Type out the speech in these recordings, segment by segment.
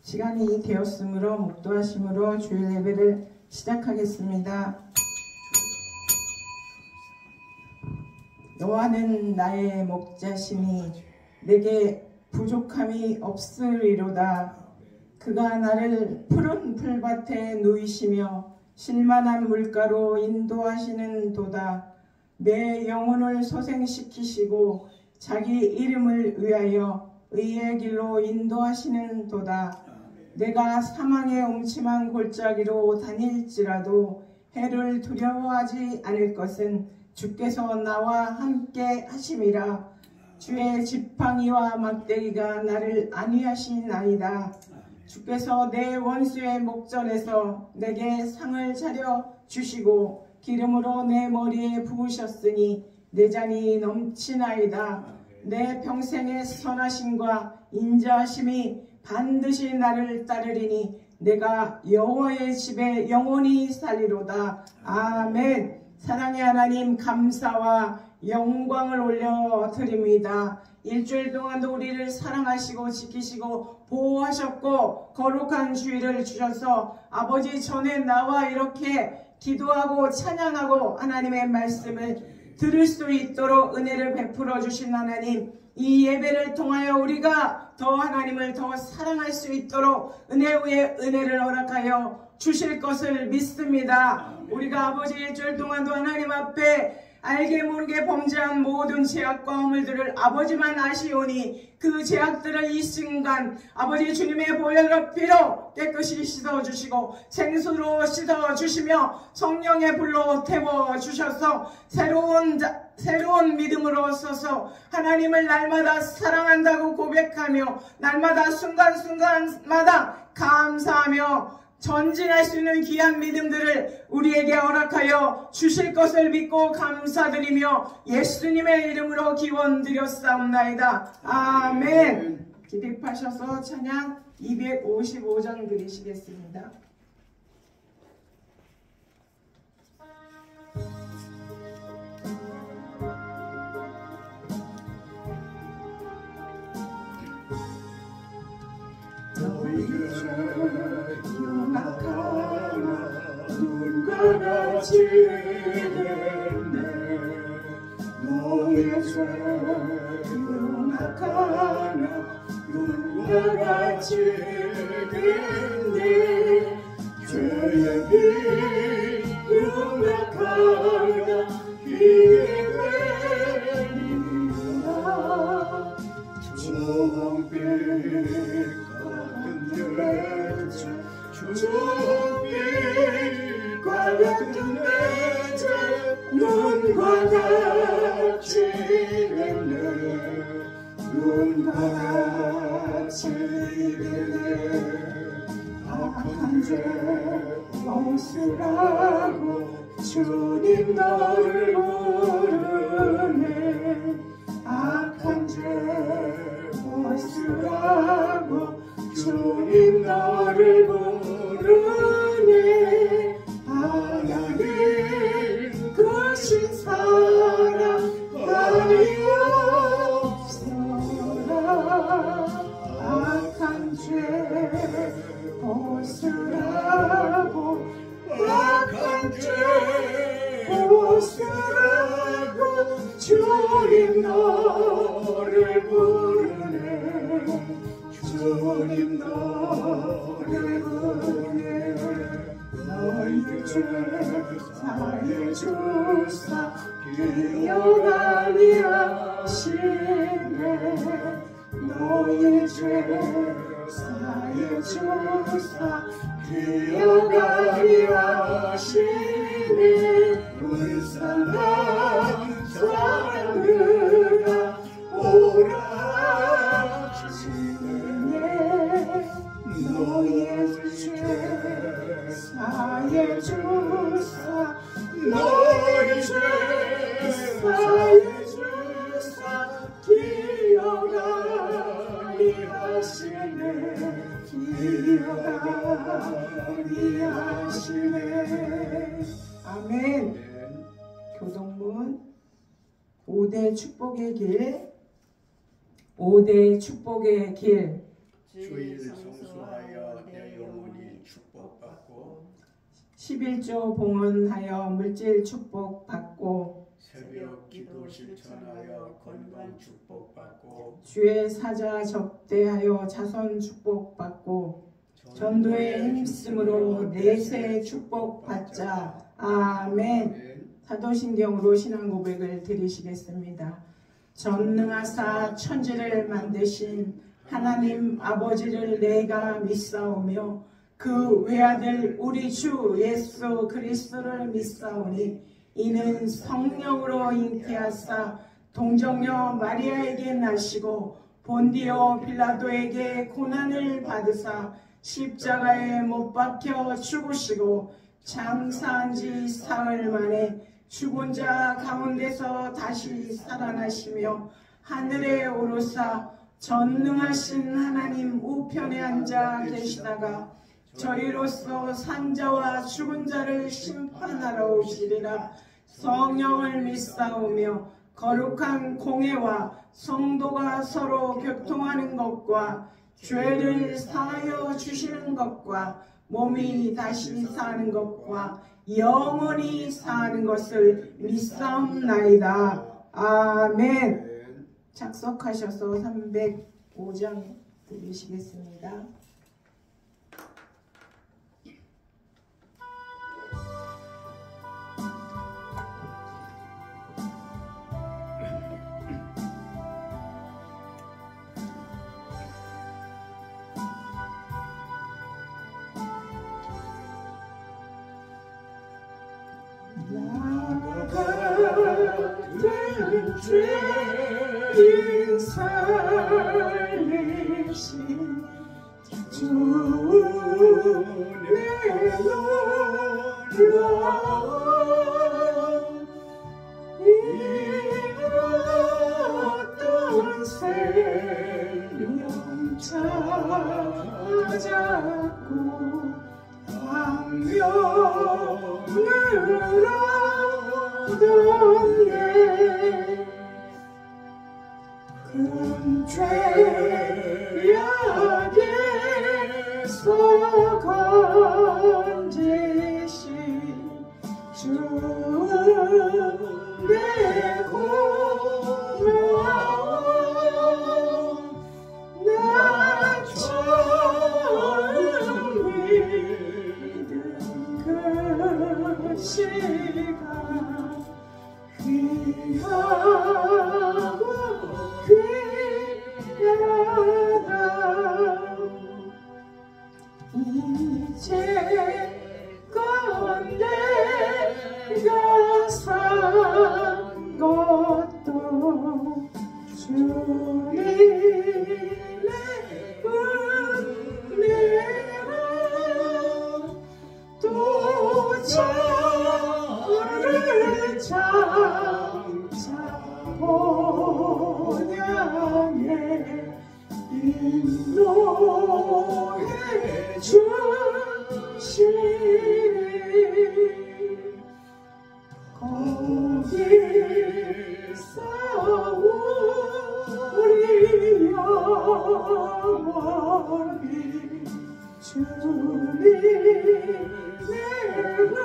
시간이 되었으므로 목도하심으로 주일 예배를 시작하겠습니다. 여호와는 나의 목자시니 내게 부족함이 없으리로다. 그가 나를 푸른 풀밭에 누이시며 실만한 물가로 인도하시는 도다. 내 영혼을 소생시키시고 자기 이름을 위하여 의의 길로 인도하시는 도다. 내가 사망의 음침한 골짜기로 다닐지라도 해를 두려워하지 않을 것은 주께서 나와 함께 하심이라. 주의 지팡이와 막대기가 나를 안위하시나이다. 주께서 내 원수의 목전에서 내게 상을 차려 주시고 기름으로 내 머리에 부으셨으니 내 잔이 넘치나이다. 내 평생의 선하심과 인자하심이 반드시 나를 따르리니 내가 여호와의 집에 영원히 살리로다. 아멘. 사랑의 하나님, 감사와 영광을 올려드립니다. 일주일 동안도 우리를 사랑하시고 지키시고 보호하셨고 거룩한 주일을 주셔서 아버지 전에 나와 이렇게 기도하고 찬양하고 하나님의 말씀을 들을 수 있도록 은혜를 베풀어 주신 하나님, 이 예배를 통하여 우리가 더 하나님을 더 사랑할 수 있도록 은혜 위에 은혜를 허락하여 주실 것을 믿습니다. 우리가 아버지 일주일 동안도 하나님 앞에 알게 모르게 범죄한 모든 죄악과 허물들을 아버지만 아시오니 그 죄악들을 이 순간 아버지 주님의 보혈과 피로 깨끗이 씻어주시고 생수로 씻어주시며 성령의 불로 태워주셔서 새로운 믿음으로 서서 하나님을 날마다 사랑한다고 고백하며 날마다 순간순간마다 감사하며 전진할 수 있는 귀한 믿음들을 우리에게 허락하여 주실 것을 믿고 감사드리며 예수님의 이름으로 기원드렸사옵나이다. 아멘. 기립하셔서 찬양 255장 드리시겠습니다. 눈과 같이 됐네. 너의 죄 용악하나 눈과 같이 됐네. 죄의 비 용악하나 이게 되리라. 주홍빛 주홍빛과 같은 내 죄 눈과 같이 됐네. 눈과 같이 됐네. 악한 죄 벗으라고 주님 너를 부르네. 악한 죄 벗으라고 주님 너를 부르네. 하나님 그 신사랑 아니옵소라. 악한 죄 벗으라고 악한 죄 벗으라고 주님 너를 부르네. 주님 너를 부르네. 너희들 죄 사해 주사 기억하리 하시네. 너희 죄 사해 주사 기억하리 하시네. 불쌍한 사람들아 오라. 너의 죄 사해 주사 너의 죄 사해 주사 기억하리 하시네. 기억하리 하시네. 아멘. 교동문 5대 축복의 길, 5대 축복의 길. 주일 성수하여 내 영혼이 축복받고 11조 봉헌하여 물질 축복받고 새벽 기도 실천하여 건강 축복받고 주의 사자 접대하여 자손 축복받고 전도에 힘쓰므로 내세 축복받자. 아멘. 사도신경으로 신앙 고백을 드리시겠습니다. 전능하사 천지를 만드신 하나님 아버지를 내가 믿사오며 그 외아들 우리 주 예수 그리스도를 믿사오니 이는 성령으로 잉태하사 동정녀 마리아에게 나시고 본디오 빌라도에게 고난을 받으사 십자가에 못 박혀 죽으시고 장사한 지 사흘 만에 죽은 자 가운데서 다시 살아나시며 하늘에 오르사 전능하신 하나님 우편에 앉아 계시다가 저희로서 산자와 죽은 자를 심판하러 오시리라. 성령을 믿사오며 거룩한 공회와 성도가 서로 교통하는 것과 죄를 사하여 주시는 것과 몸이 다시 사는 것과 영원히 사는 것을 믿사옵나이다. 아멘. 작석하셔서 305장 드리시겠습니다. 나가는 죄인 살리신 주 내 놀라운 잃었던 생명 찾았고 광명을 얻었네. 큰 죄악에서 건지신 주 내 고마움 나 처음 믿은 그 시간 귀하고 귀하다. 이제껏 내가 산 것도 주님의 은혜라. 또 저를 장사보냐네 인도해 주시니 거기서 우리 영원히 주님의 은혜로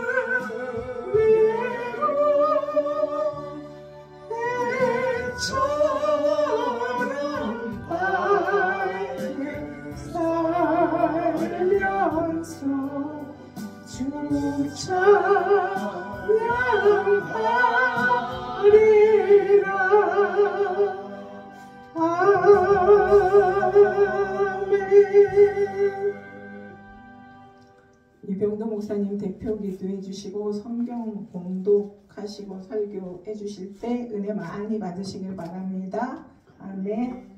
애처럼 밝게 살면서 주 찬양하리라. 아멘. 유병도 목사님 대표 기도해 주시고 성경 봉독하시고 설교해 주실 때 은혜 많이 받으시길 바랍니다. 아멘.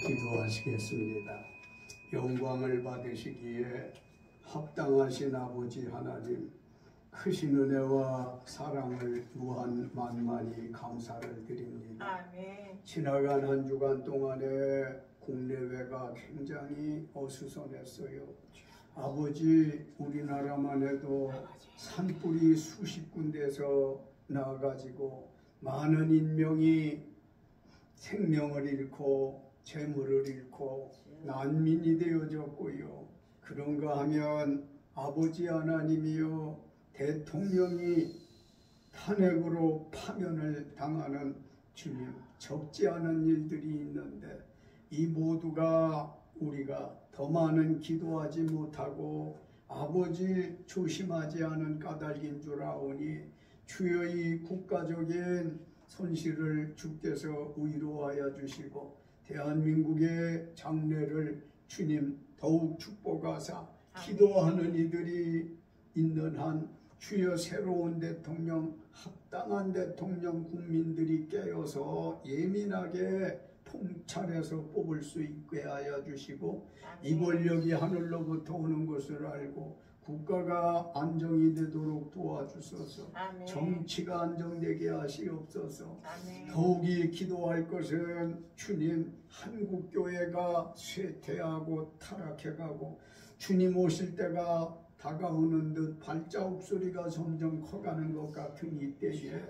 기도하시겠습니다. 영광을 받으시기에 합당하신 아버지 하나님, 크신 은혜와 사랑을 무한 만만히 감사를 드립니다. 아멘. 지나간 한 주간 동안에 국내외가 굉장히 어수선했어요. 아버지, 우리나라만 해도 산불이 수십 군데에서 나가지고 많은 인명이 생명을 잃고 재물을 잃고 난민이 되어졌고요. 그런가 하면 아버지 하나님이여, 대통령이 탄핵으로 파면을 당하는 주님, 적지 않은 일들이 있는데 이 모두가 우리가 더 많은 기도하지 못하고 아버지 조심하지 않은 까닭인 줄 아오니 주여 이 국가적인 손실을 주께서 위로하여 주시고 대한민국의 장래를 주님 더욱 축복하사 기도하는 이들이 있는 한 주여 새로운 대통령, 합당한 대통령 국민들이 깨어서 예민하게 통찰해서 뽑을 수 있게 하여 주시고 이 권력이 하늘로부터 오는 것을 알고 국가가 안정이 되도록 도와주소서. 아멘. 정치가 안정되게 하시옵소서. 아멘. 더욱이 기도할 것은 주님, 한국교회가 쇠퇴하고 타락해가고 주님 오실 때가 다가오는 듯 발자국 소리가 점점 커가는 것 같은 이때에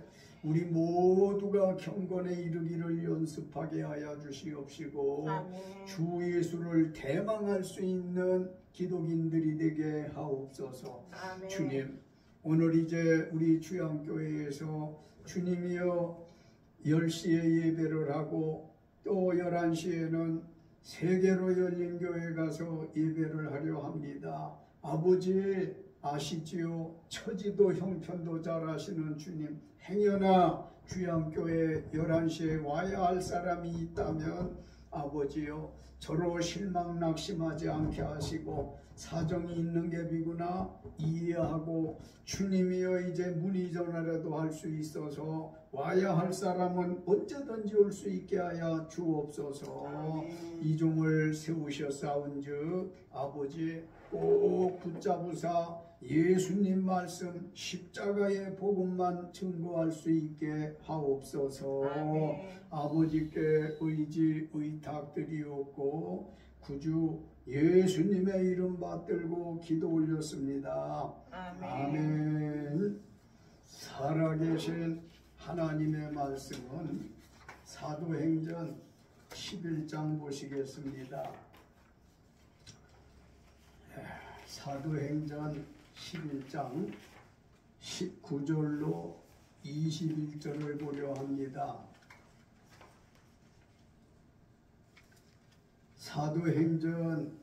우리 모두가 경건에 이르기를 연습하게 하여 주시옵시고 아멘. 주 예수를 대망할 수 있는 기독인들이 되게 하옵소서. 아멘. 주님, 오늘 이제 우리 주양교회에서 주님이여 10시에 예배를 하고 또 11시에는 세계로 열린 교회 가서 예배를 하려 합니다. 아버지 아시지요? 처지도 형편도 잘 아시는 주님, 행여나 주양교회 11시에 와야 할 사람이 있다면 아버지요, 저로 실망 낙심하지 않게 하시고 사정이 있는 게 비구나 이해하고 주님이여 이제 문의 전화라도 할 수 있어서 와야 할 사람은 언제든지 올 수 있게 하여 주옵소서. 이 종을 세우셨사온즉 아버지 꼭 붙잡으사 예수님 말씀 십자가의 복음만 증거할 수 있게 하옵소서. 아멘. 아버지께 의지 의탁드리옵고 구주 예수님의 이름 받들고 기도 올렸습니다. 아멘. 살아계신 하나님의 말씀은 사도행전 11장 보시겠습니다. 사도행전 11장 19절로 21절을 보려 합니다. 사도행전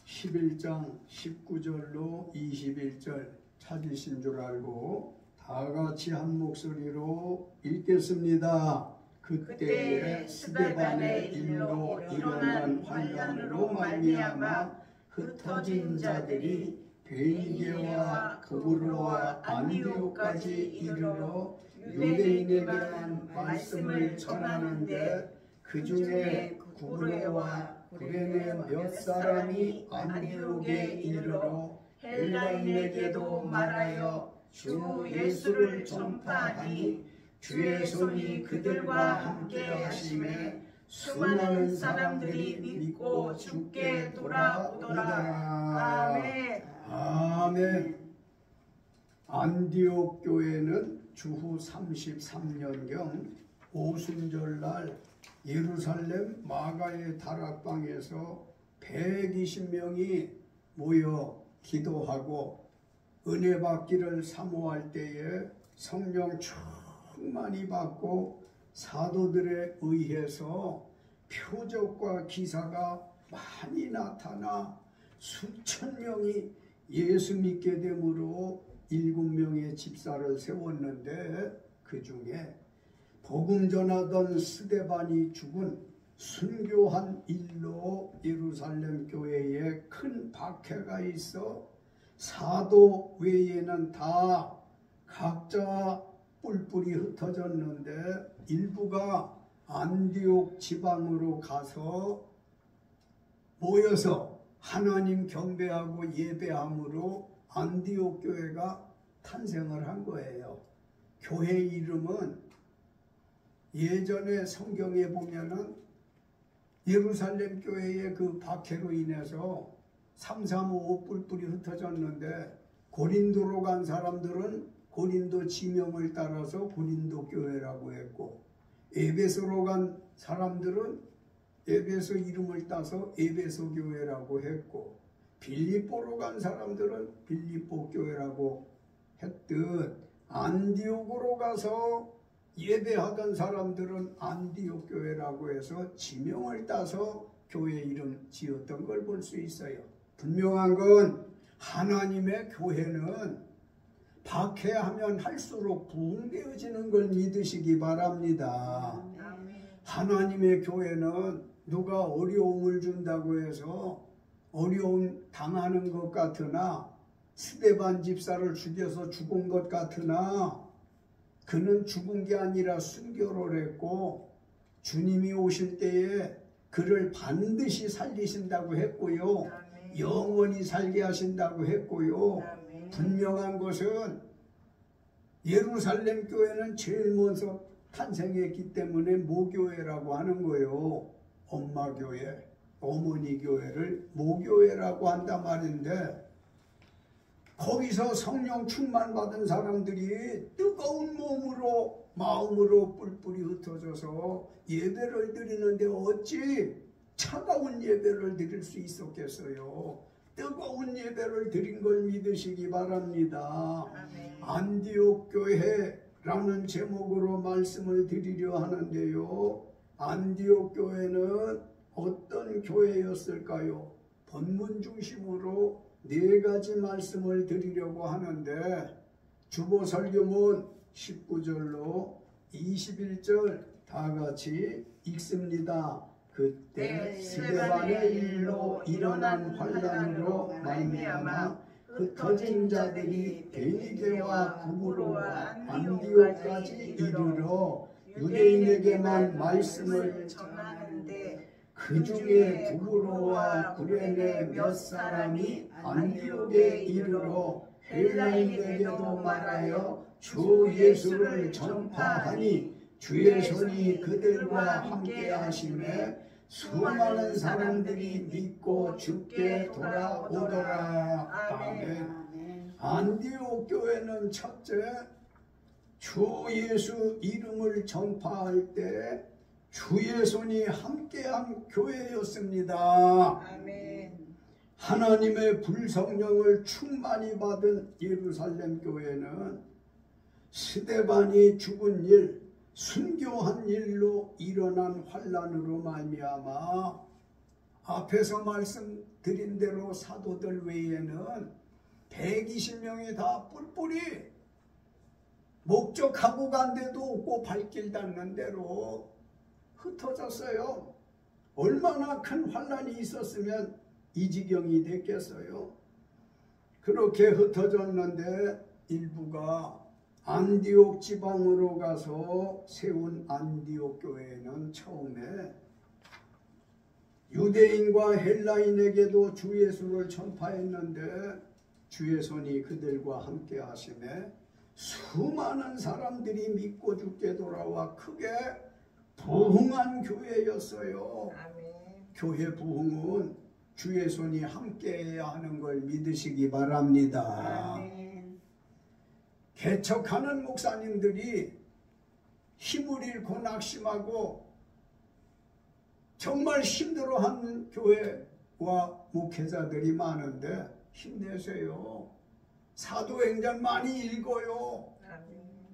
11장 19절로 21절 찾으신 줄 알고 다 같이 한 목소리로 읽겠습니다. 그때에 스데반의 일로 일어난 환난으로 말미암아 흩어진 자들이 베니게와 고브로와 안디옥까지 이르러 유대인에게만 말씀을 전하는데 그 중에 구브로와 구레네 몇 사람이 안디옥에 이르러 헬라인에게도 말하여 주 예수를 전파하니 주의 손이 그들과 함께 하심에 수많은 사람들이 믿고 주께 돌아오더라. 아멘. 아멘. 안디옥 교회는 주후 33년경 오순절날 예루살렘 마가의 다락방에서 120명이 모여 기도하고 은혜 받기를 사모할 때에 성령 충만히 받고 사도들에 의해서 표적과 기사가 많이 나타나 수천 명이 예수 믿게 되므로 7명의 집사를 세웠는데 그 중에 복음 전하던 스데반이 죽은 순교한 일로 예루살렘 교회에 큰 박해가 있어 사도 외에는 다 각자 뿔뿔이 흩어졌는데 일부가 안디옥 지방으로 가서 모여서 하나님 경배하고 예배함으로 안디옥 교회가 탄생을 한 거예요. 교회 이름은 예전에 성경에 보면은 예루살렘 교회의 그 박해로 인해서 335 뿔뿔이 흩어졌는데 고린도로 간 사람들은 고린도 지명을 따라서 고린도 교회라고 했고, 에베소로 간 사람들은 에베소 이름을 따서 에베소 교회라고 했고, 빌립보로 간 사람들은 빌립보 교회라고 했듯, 안디옥으로 가서 예배하던 사람들은 안디옥 교회라고 해서 지명을 따서 교회 이름 지었던 걸 볼 수 있어요. 분명한 건 하나님의 교회는 박해하면 할수록 부흥되어지는 걸 믿으시기 바랍니다. 하나님의 교회는 누가 어려움을 준다고 해서 어려움 당하는 것 같으나, 스데반 집사를 죽여서 죽은 것 같으나 그는 죽은 게 아니라 순교를 했고, 주님이 오실 때에 그를 반드시 살리신다고 했고요, 영원히 살게 하신다고 했고요. 분명한 것은 예루살렘 교회는 제일 먼저 탄생했기 때문에 모교회라고 하는 거예요. 엄마 교회, 어머니 교회를 모교회라고 한단 말인데, 거기서 성령 충만 받은 사람들이 뜨거운 몸으로 마음으로 뿔뿔이 흩어져서 예배를 드리는데 어찌 차가운 예배를 드릴 수 있었겠어요? 뜨거운 예배를 드린 걸 믿으시기 바랍니다. 안디옥 교회라는 제목으로 말씀을 드리려 하는데요, 안디옥 교회는 어떤 교회였을까요? 본문 중심으로 4가지 말씀을 드리려고 하는데, 주보 설교문 19절로 21절 다 같이 읽습니다. 그때 스데반의 일로 일어난 환난으로 말미암아 흩어진 자들이 베니게와 구브로와 안디옥까지 이르러 유대인에게만 말씀을 전하는데, 그 중에 구브로와 구레네 몇 사람이 안디옥에 이르러 헬라인에게도 말하여 주 예수를 전파하니 주의 손이 그들과 함께 하심에 수많은 사람들이 믿고 주께 돌아오더라. 아멘. 안디옥 교회는 첫째, 주 예수 이름을 전파할 때 주의 손이 함께한 교회였습니다. 아멘. 하나님의 불성령을 충만히 받은 예루살렘 교회는 스데반이 죽은 일, 순교한 일로 일어난 환난으로 말미암아 앞에서 말씀드린 대로 사도들 외에는 120명이 다 뿔뿔이 목적하고 간 데도 없고 발길 닿는 대로 흩어졌어요. 얼마나 큰 환난이 있었으면 이 지경이 됐겠어요. 그렇게 흩어졌는데 일부가 안디옥 지방으로 가서 세운 안디옥 교회는 처음에 유대인과 헬라인에게도 주 예수를 전파했는데 주의 손이 그들과 함께 하심에 수많은 사람들이 믿고 주께 돌아와 크게 부흥한 교회였어요. 아멘. 교회 부흥은 주의 손이 함께해야 하는 걸 믿으시기 바랍니다. 아멘. 개척하는 목사님들이 힘을 잃고 낙심하고 정말 힘들어하는 교회와 목회자들이 많은데 힘내세요. 사도행전 많이 읽어요.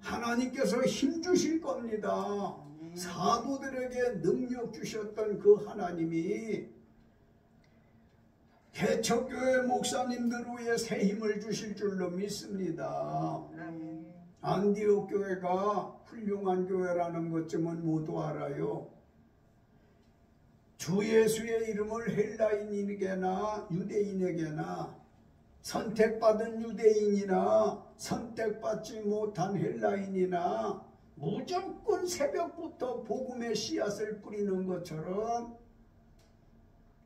하나님께서 힘 주실 겁니다. 사도들에게 능력 주셨던 그 하나님이 개척교회 목사님들 위해 새 힘을 주실 줄로 믿습니다. 안디옥 교회가 훌륭한 교회라는 것쯤은 모두 알아요. 주 예수의 이름을 헬라인에게나 유대인에게나 선택받은 유대인이나 선택받지 못한 헬라인이나 무조건 새벽부터 복음의 씨앗을 뿌리는 것처럼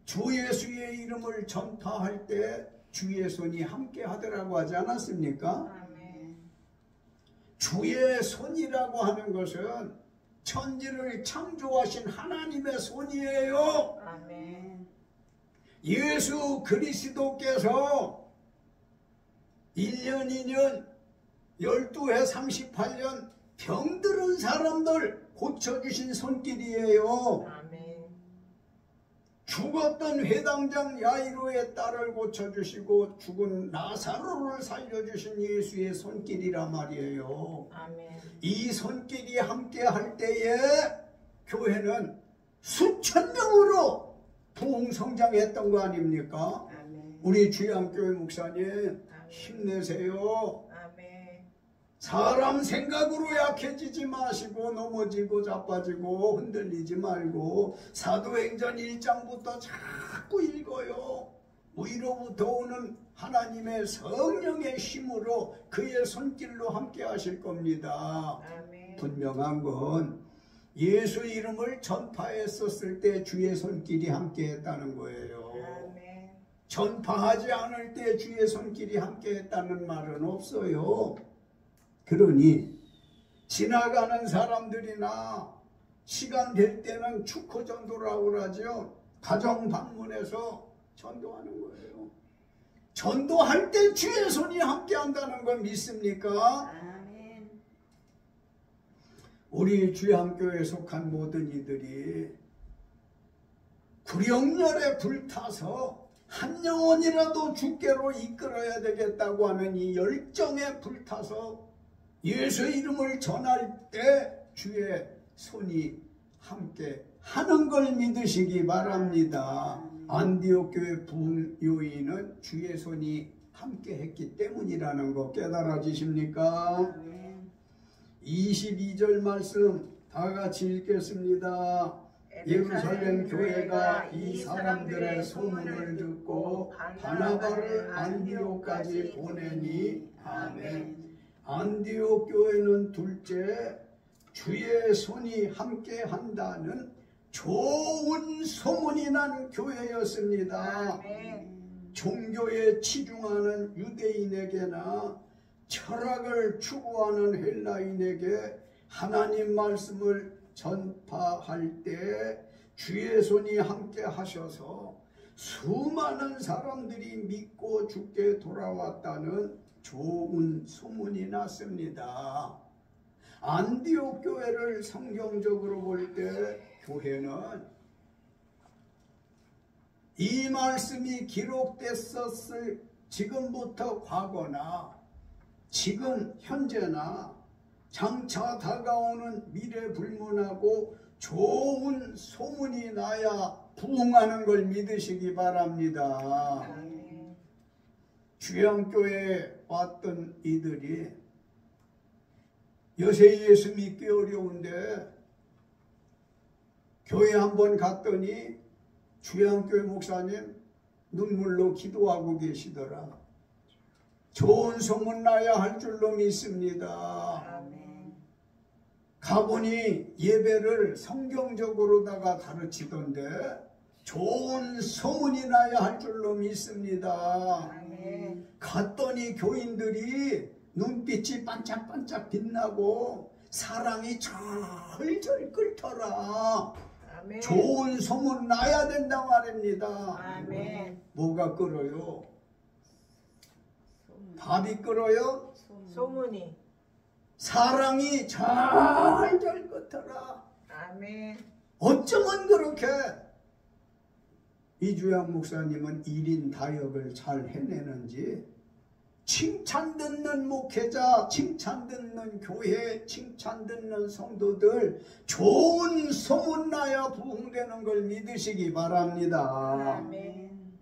주 예수의 이름을 전파할 때 주의 손이 함께 하더라고 하지 않았습니까? 아멘. 주의 손이라고 하는 것은 천지를 창조하신 하나님의 손이에요. 아멘. 예수 그리스도께서 1년, 2년, 12해, 38년 병들은 사람들 고쳐주신 손길이에요. 아멘. 죽었던 회당장 야이로의 딸을 고쳐주시고 죽은 나사로를 살려주신 예수의 손길이라 말이에요. 아멘. 이 손길이 함께 할 때에 교회는 수천 명으로 부흥성장했던 거 아닙니까? 아멘. 우리 주양교회 목사님 아멘. 힘내세요. 아멘. 사람 생각으로 약해지지 마시고 넘어지고 자빠지고 흔들리지 말고 사도행전 1장부터 자꾸 읽어요. 위로부터 오는 하나님의 성령의 힘으로 그의 손길로 함께 하실 겁니다. 아멘. 분명한 건 예수 이름을 전파했었을 때 주의 손길이 함께 했다는 거예요. 아멘. 전파하지 않을 때 주의 손길이 함께 했다는 말은 없어요. 그러니 지나가는 사람들이나 시간 될 때는 축호 전도라고 그러죠. 가정 방문해서 전도하는 거예요. 전도할 때 주의 손이 함께 한다는 걸 믿습니까? 아멘. 우리 주양교회에 속한 모든 이들이 구령열에 불타서 한 영혼이라도 주께로 이끌어야 되겠다고 하면 이 열정에 불타서 예수 이름을 전할 때 주의 손이 함께 하는 걸 믿으시기 바랍니다. 안디옥 교회 부흥 요인은 주의 손이 함께 했기 때문이라는 거 깨달아지십니까? 22절 말씀 다 같이 읽겠습니다. 예루살렘 교회가 이 사람들의 소문을 듣고 바나바를 안디옥까지 보내니 아멘. 안디옥 교회는 둘째, 주의 손이 함께 한다는 좋은 소문이 난 교회였습니다. 아멘. 종교에 치중하는 유대인에게나 철학을 추구하는 헬라인에게 하나님 말씀을 전파할 때 주의 손이 함께 하셔서 수많은 사람들이 믿고 주께 돌아왔다는 좋은 소문이 났습니다. 안디옥 교회를 성경적으로 볼 때 교회는 이 말씀이 기록됐었을 지금부터 과거나 지금 현재나 장차 다가오는 미래 불문하고 좋은 소문이 나야 부흥하는 걸 믿으시기 바랍니다. 주양교회에 왔던 이들이 요새 예수 믿기 어려운데 교회 한번 갔더니 주양교회 목사님 눈물로 기도하고 계시더라. 좋은 소문 나야 할 줄로 믿습니다. 가보니 예배를 성경적으로다가 가르치던데 좋은 소문이 나야 할 줄로 믿습니다. 갔더니 교인들이 눈빛이 반짝반짝 빛나고 사랑이 절절 끓더라. 아멘. 좋은 소문 나야 된다 말입니다. 아멘. 뭐가 끓어요? 밥이 끓어요? 소문이. 사랑이 절절 끓더라. 아멘. 어쩌면 그렇게 이주양 목사님은 1인 다역을 잘 해내는지 칭찬 듣는 목회자, 칭찬 듣는 교회, 칭찬 듣는 성도들 좋은 소문 나야 부흥되는 걸 믿으시기 바랍니다. 아멘.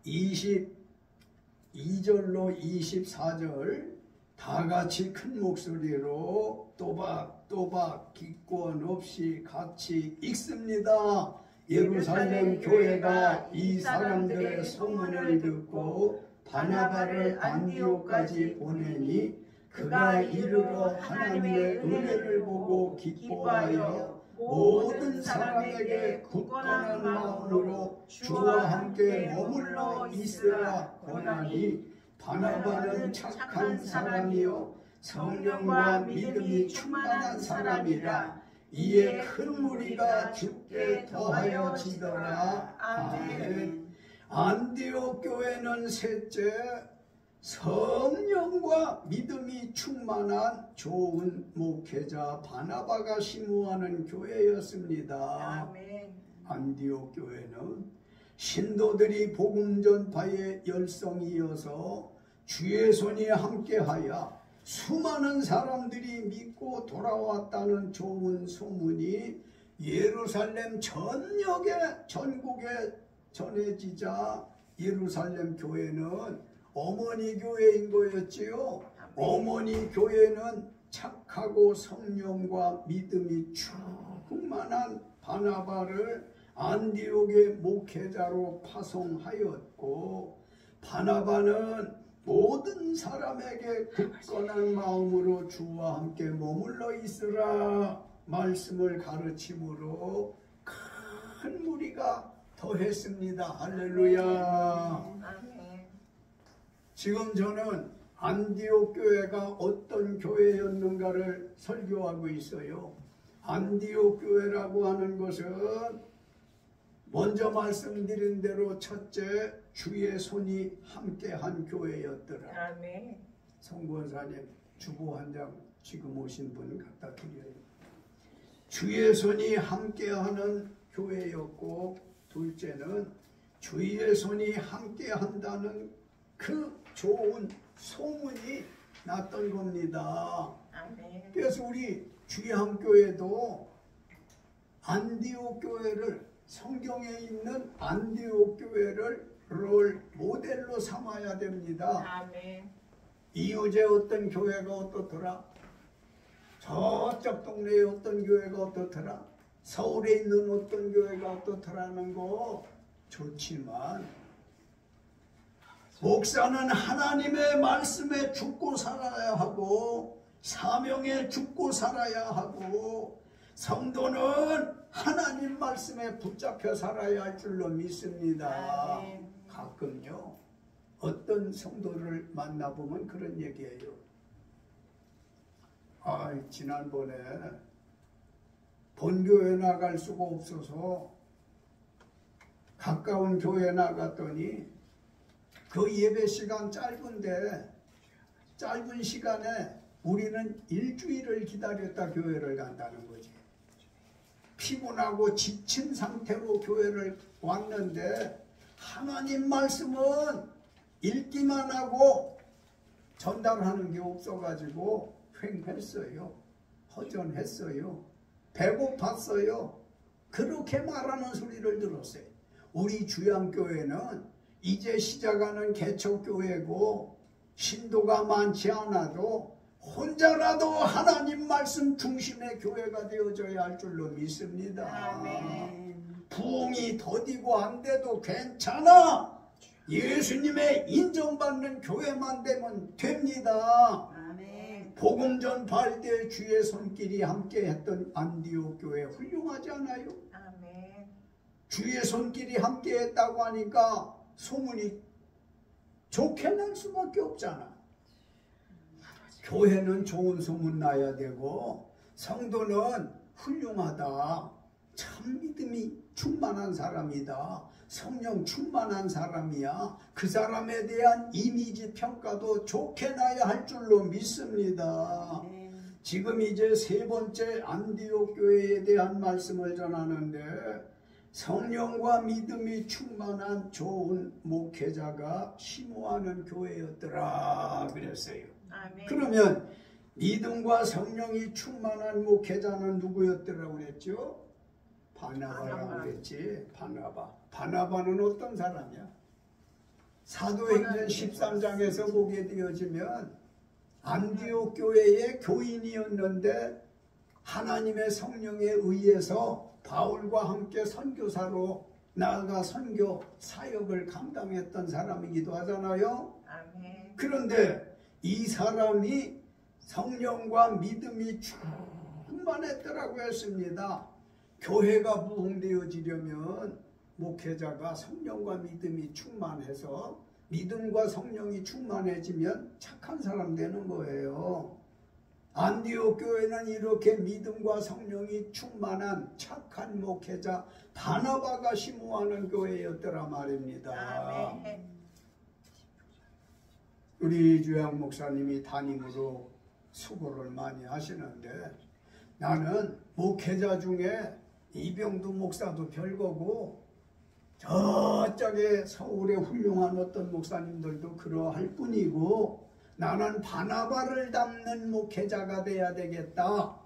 22절로 24절 다 같이 큰 목소리로 또박또박 기권 없이 같이 읽습니다. 예루살렘 교회가 이 사람들의 소문을 듣고 바나바를 안디옥까지 보내니 그가 이르러 하나님의 은혜를 보고 기뻐하여 모든 사람에게 굳건한 마음으로 주와 함께 머물러 있으라 권하니 바나바는 착한 사람이요 성령과 믿음이 충만한 사람이라 이에 큰 무리가 주께 더하여지더라. 아멘. 안디옥 교회는 셋째, 성령과 믿음이 충만한 좋은 목회자 바나바가 심우하는 교회였습니다. 아멘. 안디옥 교회는 신도들이 복음 전파의 열성이어서 주의 손이 함께하여 수많은 사람들이 믿고 돌아왔다는 좋은 소문이 예루살렘 전국에 전해지자 예루살렘 교회는 어머니 교회인 거였지요. 어머니 교회는 착하고 성령과 믿음이 충만한 바나바를 안디옥의 목회자로 파송하였고, 바나바는 모든 사람에게 굳건한 마음으로 주와 함께 머물러 있으라 말씀을 가르침으로 큰 무리가 더했습니다. 할렐루야. 아멘. 지금 저는 안디옥 교회가 어떤 교회였는가를 설교하고 있어요. 안디옥 교회라고 하는 것은 먼저 말씀드린 대로 첫째, 주의 손이 함께한 교회였더라. 아멘. 송권사님 주보 한 장 지금 오신 분 갖다 드려요. 주의 손이 함께하는 교회였고, 둘째는 주의 손이 함께한다는 그 좋은 소문이 났던 겁니다. 아멘. 그래서 우리 주의함교회도 안디옥 교회를, 성경에 있는 안디옥 교회를 롤 모델로 삼아야 됩니다. 아멘. 이웃에 어떤 교회가 어떻더라? 저쪽 동네에 어떤 교회가 어떻더라? 서울에 있는 어떤 교회가 어떻더라는 거 좋지만, 목사는 하나님의 말씀에 죽고 살아야 하고 사명에 죽고 살아야 하고, 성도는 하나님 말씀에 붙잡혀 살아야 할 줄로 믿습니다. 아멘. 가끔요 어떤 성도를 만나보면 그런 얘기예요. 지난번에 본교회 나갈 수가 없어서 가까운 교회 나갔더니 그 예배 시간 짧은데, 짧은 시간에 우리는 일주일을 기다렸다 교회를 간다는 거지. 피곤하고 지친 상태로 교회를 왔는데 하나님 말씀은 읽기만 하고 전달하는 게 없어가지고 횡했어요. 허전했어요. 배고팠어요. 그렇게 말하는 소리를 들었어요. 우리 주양교회는 이제 시작하는 개척교회고 신도가 많지 않아도 혼자라도 하나님 말씀 중심의 교회가 되어져야 할 줄로 믿습니다. 아멘. 부흥이 더디고 안 돼도 괜찮아. 예수님의 인정받는 교회만 되면 됩니다. 아멘. 복음 전파할 때 주의 손길이 함께했던 안디옥 교회 훌륭하지 않아요? 아멘. 주의 손길이 함께했다고 하니까 소문이 좋게 날 수밖에 없잖아. 교회는 좋은 소문 나야 되고, 성도는 훌륭하다, 참 믿음이 충만한 사람이다, 성령 충만한 사람이야, 그 사람에 대한 이미지 평가도 좋게 나야 할 줄로 믿습니다. 지금 이제 세 번째 안디옥 교회에 대한 말씀을 전하는데, 성령과 믿음이 충만한 좋은 목회자가 심우하는 교회였더라 그랬어요. 아멘. 그러면 믿음과 성령이 충만한 목회자는 누구였더라고 그랬죠? 바나바라고 그랬지. 바나바는 어떤 사람이야? 사도행전 13장에서 보게 되어지면 안디옥 교회의 교인이었는데 하나님의 성령에 의해서 바울과 함께 선교사로 나아가 선교 사역을 감당했던 사람이기도 하잖아요. 아멘. 그런데 이 사람이 성령과 믿음이 충만했더라고 했습니다. 교회가 부흥되어지려면 목회자가 성령과 믿음이 충만해서, 믿음과 성령이 충만해지면 착한 사람 되는 거예요. 안디옥 교회는 이렇게 믿음과 성령이 충만한 착한 목회자 바나바가 심호하는 교회였더라 말입니다. 아멘. 우리 주양 목사님이 담임으로 수고를 많이 하시는데 나는 목회자 중에 이병두 목사도 별거고 저쪽에 서울에 훌륭한 어떤 목사님들도 그러할 뿐이고 나는 바나바를 닮는 목회자가 돼야 되겠다.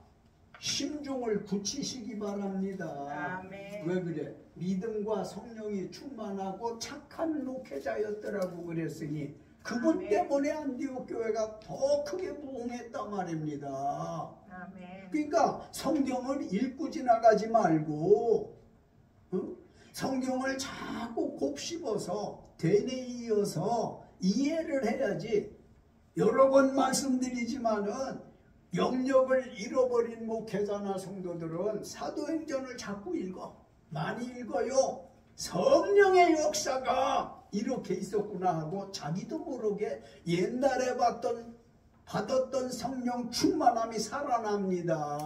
심중을 굳히시기 바랍니다. 아멘. 왜 그래? 믿음과 성령이 충만하고 착한 목회자였더라고 그랬으니 그분 아멘. 때문에 안디옥 교회가 더 크게 부흥했단 말입니다. 아멘. 그러니까 성경을 읽고 지나가지 말고 성경을 자꾸 곱씹어서 되뇌이어서 이해를 해야지. 여러 번 말씀드리지만은 영역을 잃어버린 목회자나 성도들은 사도행전을 자꾸 읽어. 많이 읽어요. 성령의 역사가 이렇게 있었구나 하고 자기도 모르게 옛날에 받았던 성령 충만함이 살아납니다.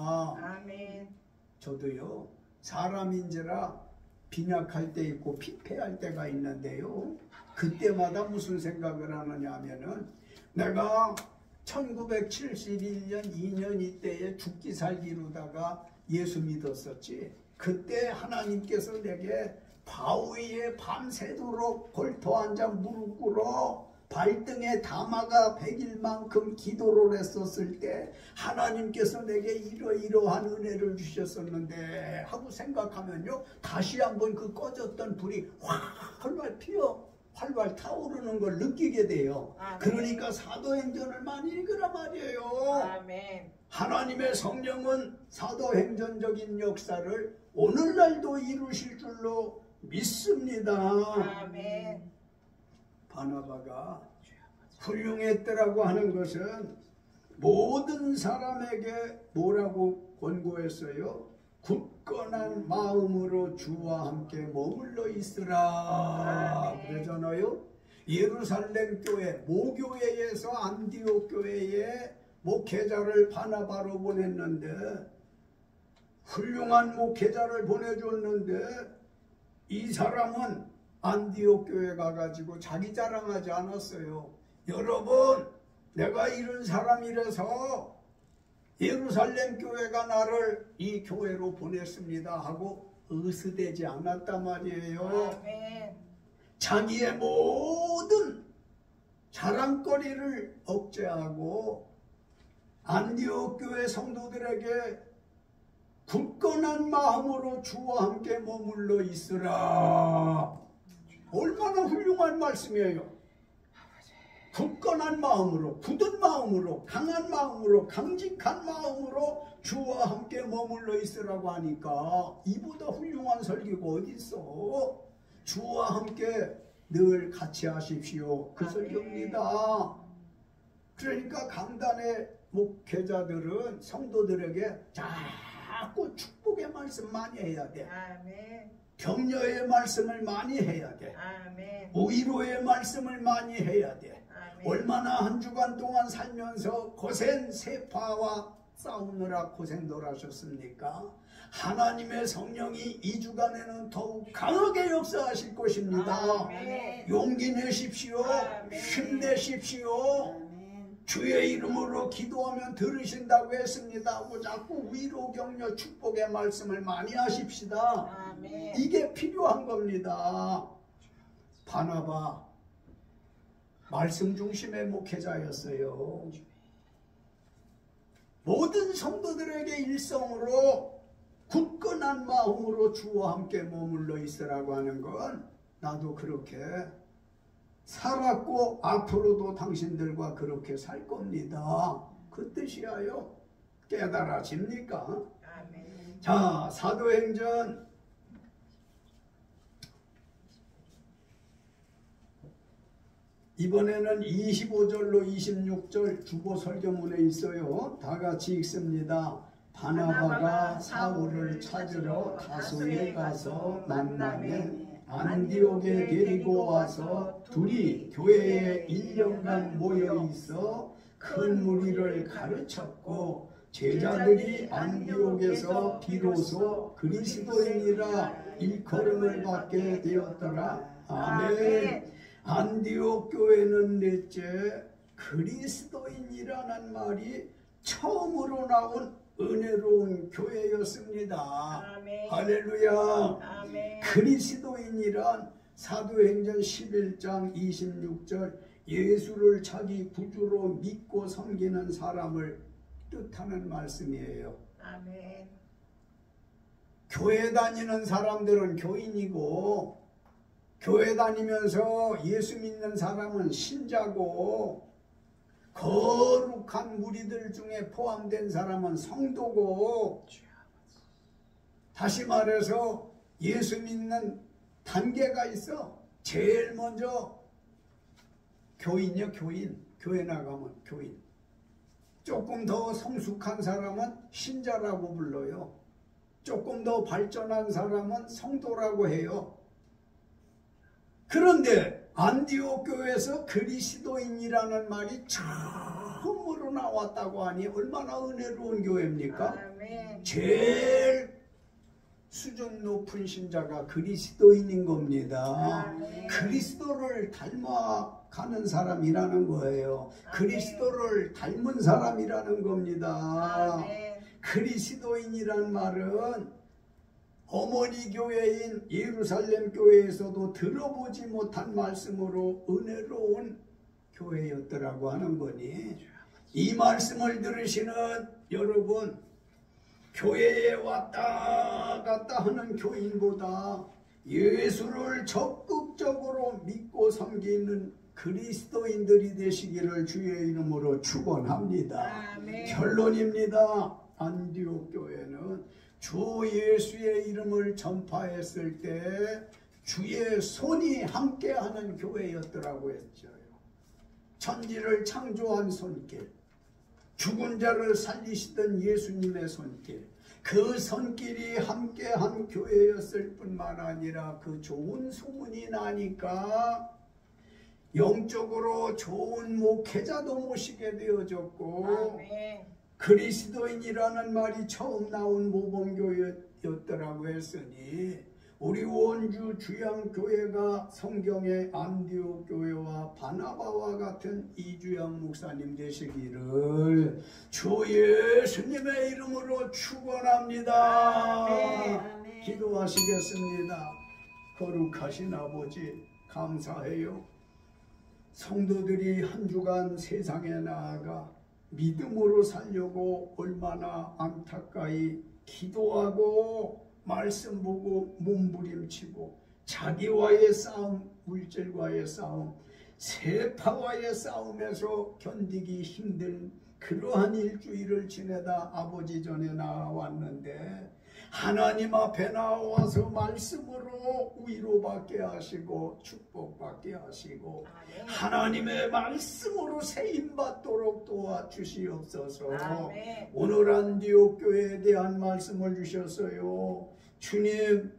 아멘. 저도요, 사람인지라 빈약할 때 있고 피폐할 때가 있는데요. 그때마다 무슨 생각을 하느냐 하면은 내가 1971년 2년 이때에 죽기 살기로다가 예수 믿었었지. 그때 하나님께서 내게 바위에 밤새도록 걸터 앉아 무릎 꿇어 발등에 담아가 100일만큼 기도를 했었을 때 하나님께서 내게 이러이러한 은혜를 주셨었는데 하고 생각하면요, 다시 한번 그 꺼졌던 불이 활활 피어 활활 타오르는 걸 느끼게 돼요. 아멘. 그러니까 사도행전을 많이 읽으라 말이에요. 아멘. 하나님의 성령은 사도행전적인 역사를 오늘날도 이루실 줄로 믿습니다. 아멘. 바나바가 훌륭했더라고 하는 것은 모든 사람에게 뭐라고 권고했어요? 굳건한 마음으로 주와 함께 머물러 있으라. 아멘. 그러잖아요. 예루살렘 교회 모교회에서 안디옥 교회에 목회자를 바나바로 보냈는데 훌륭한 목회자를 보내줬는데 이 사람은 안디옥 교회 가가지고 자기 자랑하지 않았어요. 여러분, 내가 이런 사람이라서 예루살렘 교회가 나를 이 교회로 보냈습니다 하고 으스대지 않았단 말이에요. 아멘. 자기의 모든 자랑거리를 억제하고 안디옥 교회 성도들에게 굳건한 마음으로 주와 함께 머물러 있으라. 얼마나 훌륭한 말씀이에요. 굳건한 마음으로, 굳은 마음으로, 강한 마음으로, 강직한 마음으로 주와 함께 머물러 있으라고 하니까 이보다 훌륭한 설교가 어디 있어? 주와 함께 늘 같이 하십시오. 그 설교입니다. 그러니까 강단의 목회자들은 성도들에게 자꾸 축복의 말씀 많이 해야 돼. 아멘. 격려의 말씀을 많이 해야 돼. 아멘. 위로의 말씀을 많이 해야 돼. 아멘. 얼마나 한 주간 동안 살면서 거센 세파와 싸우느라 고생들 하셨습니까? 하나님의 성령이 이 주간에는 더욱 강하게 역사하실 것입니다. 아멘. 용기 내십시오. 아멘. 힘내십시오. 주의 이름으로 기도하면 들으신다고 했습니다 하고 자꾸 위로 격려 축복의 말씀을 많이 하십시다. 아멘. 이게 필요한 겁니다. 바나바 말씀 중심의 목회자였어요. 모든 성도들에게 일성으로 굳건한 마음으로 주와 함께 머물러 있으라고 하는 건 나도 그렇게 살았고 앞으로도 당신들과 그렇게 살 겁니다. 그 뜻이야요. 깨달아집니까? 아멘. 자, 사도행전 이번에는 25절로 26절 주보 설교문에 있어요. 다 같이 읽습니다. 바나바가 사울을 찾으러 다소에 가서 만나면 안디옥에 데리고 와서 둘이 교회에 1년간 모여 있어 큰 무리를 가르쳤고 제자들이 안디옥에서 비로소 그리스도인이라 일컬음을 받게 되었더라. 아멘. 안디옥 교회는 넷째 그리스도인이라는 말이 처음으로 나온 은혜로운 교회였습니다. 아멘. 할렐루야. 아멘. 그리스도인이란 사도행전 11장 26절 예수를 자기 구주로 믿고 섬기는 사람을 뜻하는 말씀이에요. 아멘. 교회 다니는 사람들은 교인이고 교회 다니면서 예수 믿는 사람은 신자고 거룩한 무리들 중에 포함된 사람은 성도고 다시 말해서 예수 믿는 단계가 있어. 제일 먼저 교인이요, 교인. 교회 나가면 교인. 조금 더 성숙한 사람은 신자라고 불러요. 조금 더 발전한 사람은 성도라고 해요. 그런데 안디옥 교회에서 그리스도인이라는 말이 처음으로 나왔다고 하니 얼마나 은혜로운 교회입니까? 아멘. 제일 수준 높은 신자가 그리스도인인 겁니다. 아멘. 그리스도를 닮아가는 사람이라는 거예요. 그리스도를 닮은 사람이라는 겁니다. 아멘. 그리스도인이란 말은 어머니 교회인 예루살렘 교회에서도 들어보지 못한 말씀으로 은혜로운 교회였더라고 하는 거니 이 말씀을 들으시는 여러분 교회에 왔다 갔다 하는 교인보다 예수를 적극적으로 믿고 섬기는 그리스도인들이 되시기를 주의 이름으로 축원합니다. 아멘. 결론입니다. 안디옥 교회는 주 예수의 이름을 전파했을 때 주의 손이 함께하는 교회였더라고 했죠. 천지를 창조한 손길, 죽은 자를 살리시던 예수님의 손길, 그 손길이 함께한 교회였을 뿐만 아니라 그 좋은 소문이 나니까 영적으로 좋은 목회자도 모시게 되어졌고 아멘. 그리스도인이라는 말이 처음 나온 모범교회였더라고 했으니 우리 원주 주양교회가 성경의 안디옥 교회와 바나바와 같은 이주양 목사님 되시기를 주 예수님의 이름으로 축원합니다. 아멘. 기도하시겠습니다. 거룩하신 아버지 감사해요. 성도들이 한 주간 세상에 나아가 믿음으로 살려고 얼마나 안타까이 기도하고 말씀 보고 몸부림치고 자기와의 싸움, 물질과의 싸움, 세파와의 싸움에서 견디기 힘든 그러한 일주일을 지내다 아버지 전에 나왔는데 하나님 앞에 나와서 말씀으로 위로받게 하시고 축복받게 하시고 하나님의 말씀으로 세임받도록 도와주시옵소서. 아멘. 오늘 안디옥 교회에 대한 말씀을 주셨어요. 주님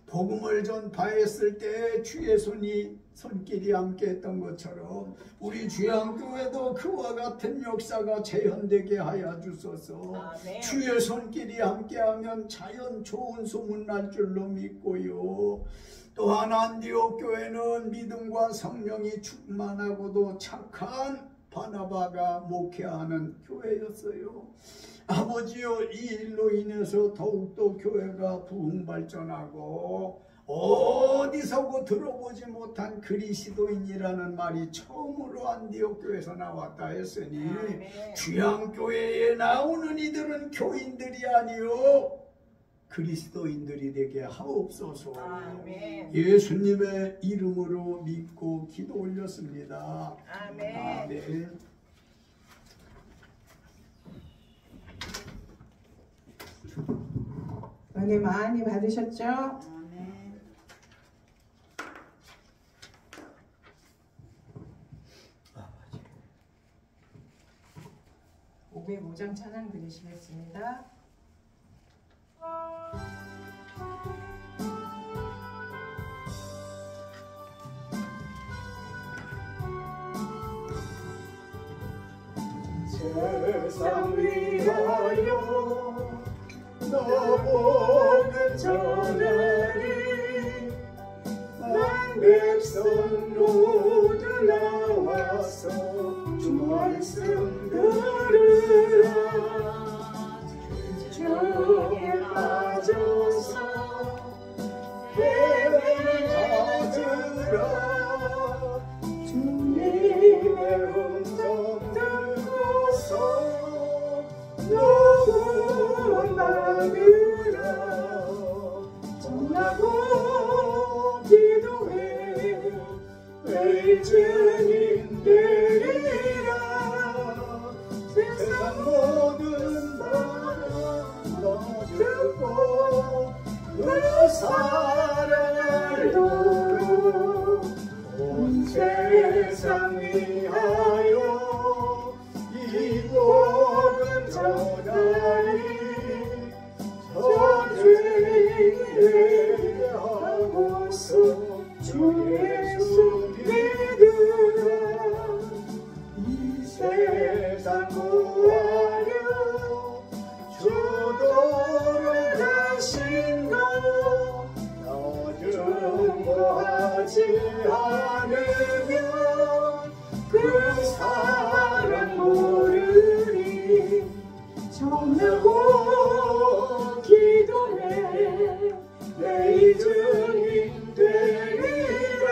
복음을 전파했을 때 주의 손길이 함께 했던 것처럼 우리 주양교회도 그와 같은 역사가 재현되게 하여 주소서. 아멘. 주의 손길이 함께하면 자연 좋은 소문 날 줄로 믿고요. 또한 안디옥 교회는 믿음과 성령이 충만하고도 착한 바나바가 목회하는 교회였어요. 아버지요, 이 일로 인해서 더욱더 교회가 부흥발전하고 어디서고 들어보지 못한 그리스도인이라는 말이 처음으로 안디옥 교회에서 나왔다 했으니 주양교회에 나오는 이들은 교인들이 아니요 그리스도인들이 되게 하옵소서. 아멘. 예수님의 이름으로 믿고 기도 올렸습니다. 아멘. 아멘. 은혜 많이 받으셨죠? 아멘. 505장 찬양 드리시겠습니다. 세상 위하여 너복을 전하리. 난 백성 모두 나와서 주 말씀 들으라. 죄에 빠져서 헤매하더라. 주님의 음성 듣고서 구원받으라. 전하고 기도해 내 주님 되리라. 세상 모든 바람 너 듣고 그 사랑을 도로 온 세상 위하여 이 복음 전하리. 저주에 하고서 주 예수 믿으라. 이 세상 구하려 주도를 하신 것 나 증거하지 않으면 그 사랑 모르리. 전하고 기도해 내 주님 되리라.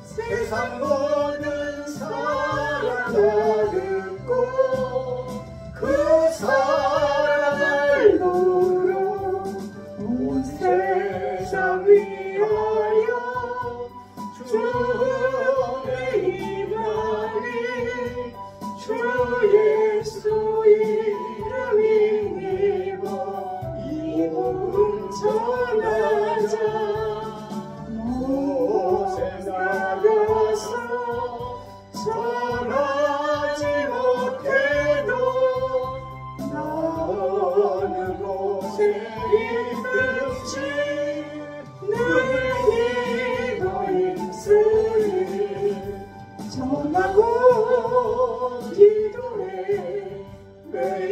세상 모든 사랑 다 듣고 그 사랑을 도로 온 세상 위하여 주의 임하니. 주 예수 이름 힘입어 이 복음 전하자. 곳에 나가서 전하지 못해도 나 어느 곳에 있든지 늘 기도 힘쓰리. 전하고 기도해 매일